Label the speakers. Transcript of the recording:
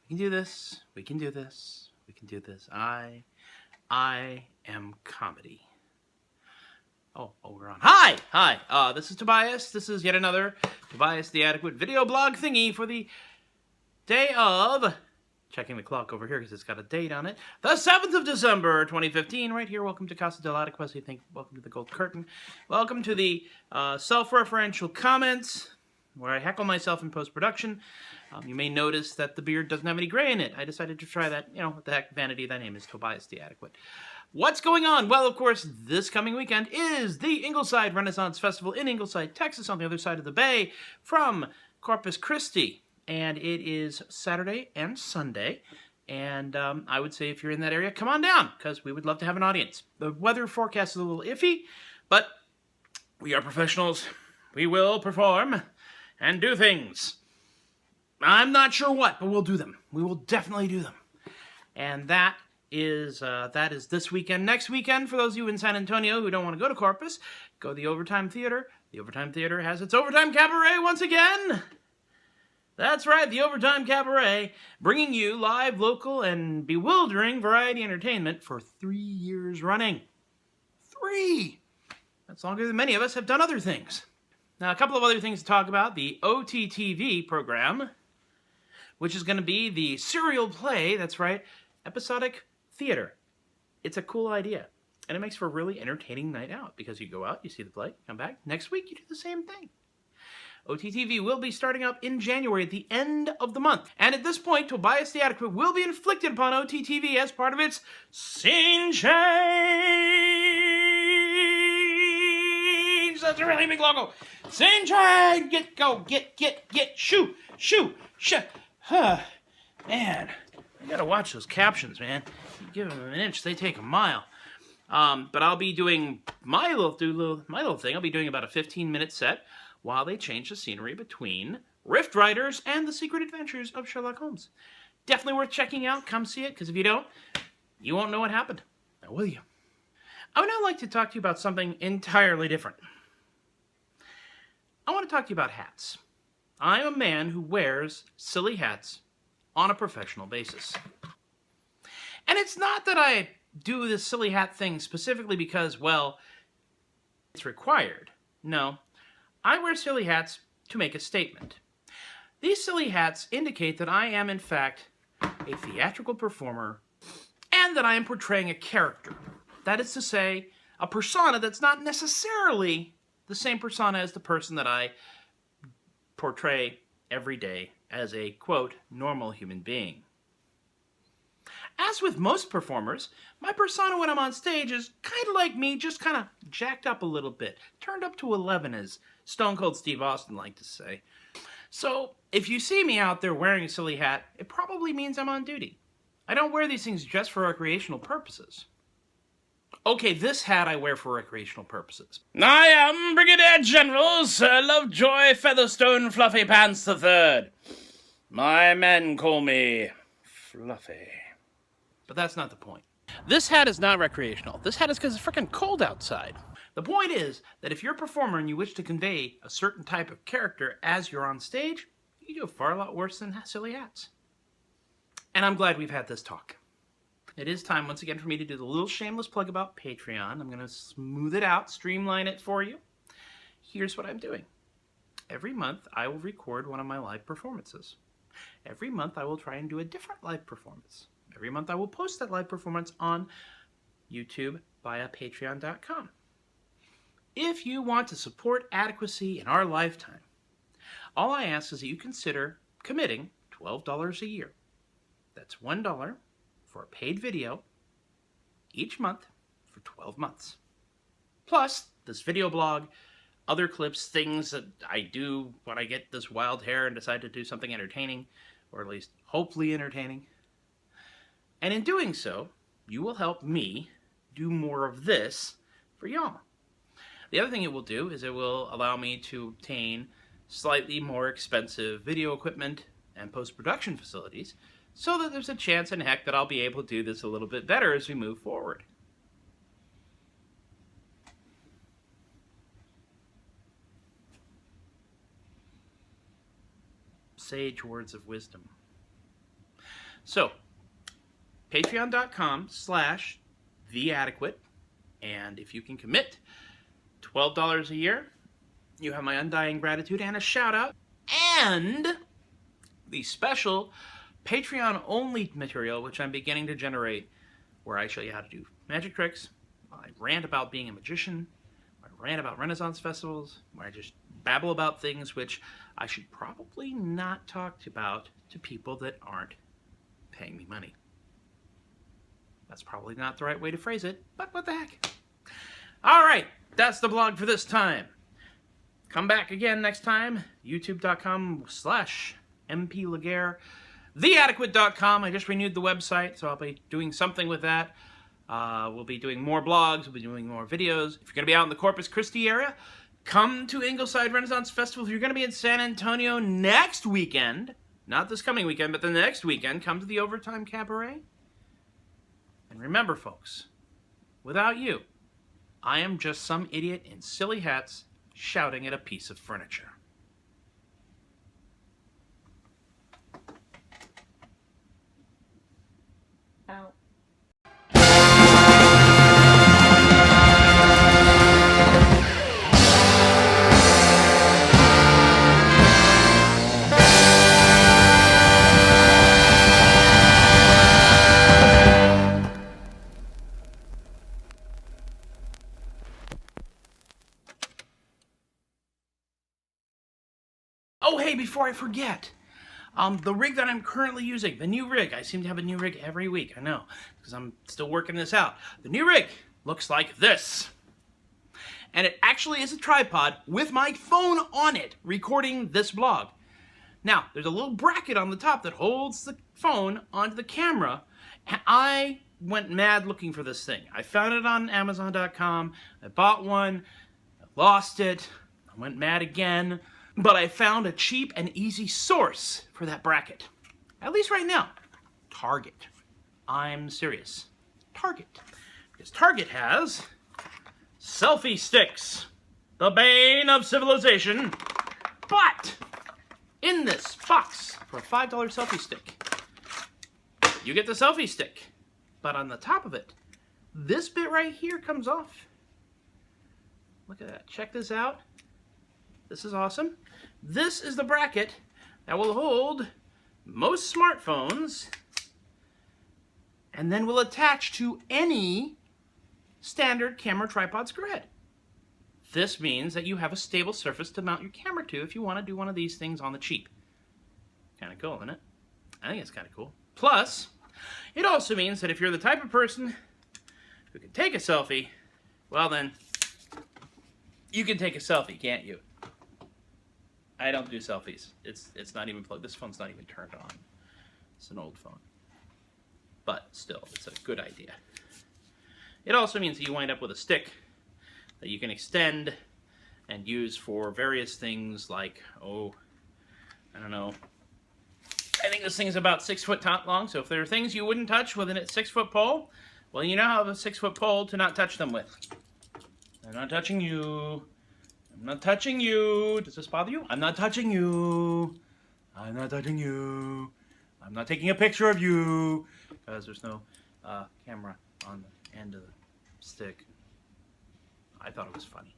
Speaker 1: We can do this. We can do this. We can do this. I am comedy. Oh, we're on. Hi. This is Tobias. This is yet another Tobias the Adequate video blog thingy for the day of, checking the clock over here because it's got a date on it, the 7th of December, 2015, right here. Welcome to Casa del Adequacy. Welcome to the Gold Curtain. Welcome to the self-referential comments, where I heckle myself in post-production. You may notice that the beard doesn't have any gray in it. I decided to try that. What the heck, vanity, that name is Tobias the Adequate. What's going on? Well, of course, this coming weekend is the Ingleside Renaissance Festival in Ingleside, Texas, on the other side of the bay from Corpus Christi. And it is Saturday and Sunday. And I would say if you're in that area, come on down, because we would love to have an audience. The weather forecast is a little iffy, but we are professionals. We will perform and do things. I'm not sure what, but we'll do them. We will definitely do them. And that is this weekend. Next weekend, for those of you in San Antonio who don't want to go to Corpus, go to the Overtime Theater. The Overtime Theater has its Overtime Cabaret once again. That's right, the Overtime Cabaret, bringing you live, local, and bewildering variety entertainment for 3 years running. 3! That's longer than many of us have done other things. Now, a couple of other things to talk about. The OTTV program, which is going to be the serial play, that's right, episodic theater. It's a cool idea. And it makes for a really entertaining night out, because you go out, you see the play, come back, next week you do the same thing. OTTV will be starting up in January at the end of the month. And at this point, Tobias the Adequate will be inflicted upon OTTV as part of its scene change. That's a really big logo. Scene change. Shoo. Man, I gotta watch those captions, man. You give them an inch, they take a mile. But I'll be doing my little thing. I'll be doing about a 15-minute set while they change the scenery between Rift Riders and the Secret Adventures of Sherlock Holmes. Definitely worth checking out. Come see it, because if you don't, you won't know what happened. Now, will you? I would now like to talk to you about something entirely different. I want to talk to you about hats. I'm a man who wears silly hats on a professional basis. And it's not that I do this silly hat thing specifically because, well, it's required. No. I wear silly hats to make a statement. These silly hats indicate that I am, in fact, a theatrical performer and that I am portraying a character. That is to say, a persona that's not necessarily the same persona as the person that I portray every day as a, quote, normal human being. As with most performers, my persona when I'm on stage is kind of like me, just kind of jacked up a little bit. Turned up to 11, as Stone Cold Steve Austin liked to say. So, if you see me out there wearing a silly hat, it probably means I'm on duty. I don't wear these things just for recreational purposes. Okay, this hat I wear for recreational purposes. I am Brigadier General Sir Lovejoy Featherstone Fluffy Pants III. My men call me Fluffy. But that's not the point. This hat is not recreational. This hat is because it's freaking cold outside. The point is that if you're a performer and you wish to convey a certain type of character as you're on stage, you do a far lot worse than silly hats. And I'm glad we've had this talk. It is time once again for me to do the little shameless plug about Patreon. I'm going to smooth it out, streamline it for you. Here's what I'm doing. Every month I will record one of my live performances. Every month I will try and do a different live performance. Every month I will post that live performance on YouTube via patreon.com. If you want to support adequacy in our lifetime, all I ask is that you consider committing $12 a year. That's $1 for a paid video each month for 12 months. Plus, this video blog, other clips, things that I do when I get this wild hair and decide to do something entertaining, or at least hopefully entertaining. And in doing so, you will help me do more of this for y'all. The other thing it will do is it will allow me to obtain slightly more expensive video equipment and post-production facilities so that there's a chance in heck that I'll be able to do this a little bit better as we move forward. Sage words of wisdom. So, patreon.com/theadequate. And if you can commit $12 a year, you have my undying gratitude and a shout out. And the special Patreon-only material, which I'm beginning to generate, where I show you how to do magic tricks. I rant about being a magician. I rant about Renaissance festivals, where I just babble about things which I should probably not talk about to people that aren't paying me money. That's probably not the right way to phrase it, but what the heck. All right, that's the blog for this time. Come back again next time, youtube.com/MPLaguerre, theadequate.com. I just renewed the website, so I'll be doing something with that. We'll be doing more blogs, we'll be doing more videos. If you're going to be out in the Corpus Christi area, come to Ingleside Renaissance Festival. If you're going to be in San Antonio next weekend, not this coming weekend, but the next weekend, come to the Overtime Cabaret. And remember, folks, without you, I am just some idiot in silly hats shouting at a piece of furniture.
Speaker 2: Out.
Speaker 1: Oh, hey, before I forget, the rig that I'm currently using, the new rig, I seem to have a new rig every week, I know, because I'm still working this out. The new rig looks like this. And it actually is a tripod with my phone on it, recording this blog. Now, there's a little bracket on the top that holds the phone onto the camera, and I went mad looking for this thing. I found it on Amazon.com, I bought one, I lost it, I went mad again, but I found a cheap and easy source for that bracket. At least right now. Target. I'm serious. Target. Because Target has selfie sticks. The bane of civilization. But in this box for a $5 selfie stick, you get the selfie stick. But on the top of it, this bit right here comes off. Look at that. Check this out. This is awesome. This is the bracket that will hold most smartphones and then will attach to any standard camera tripod screw head. This means that you have a stable surface to mount your camera to if you want to do one of these things on the cheap. Kind of cool, isn't it? I think it's kind of cool. Plus, it also means that if you're the type of person who can take a selfie, well then, you can take a selfie, can't you? I don't do selfies. It's not even plugged. This phone's not even turned on. It's an old phone. But still, it's a good idea. It also means that you wind up with a stick that you can extend and use for various things like, I don't know. I think this thing's about 6 foot long, so if there are things you wouldn't touch with a 6-foot pole, well, you now have a 6-foot pole to not touch them with. I'm not touching you. I'm not touching you. Does this bother you? I'm not touching you. I'm not touching you. I'm not taking a picture of you because there's no camera on the end of the stick. I thought it was funny.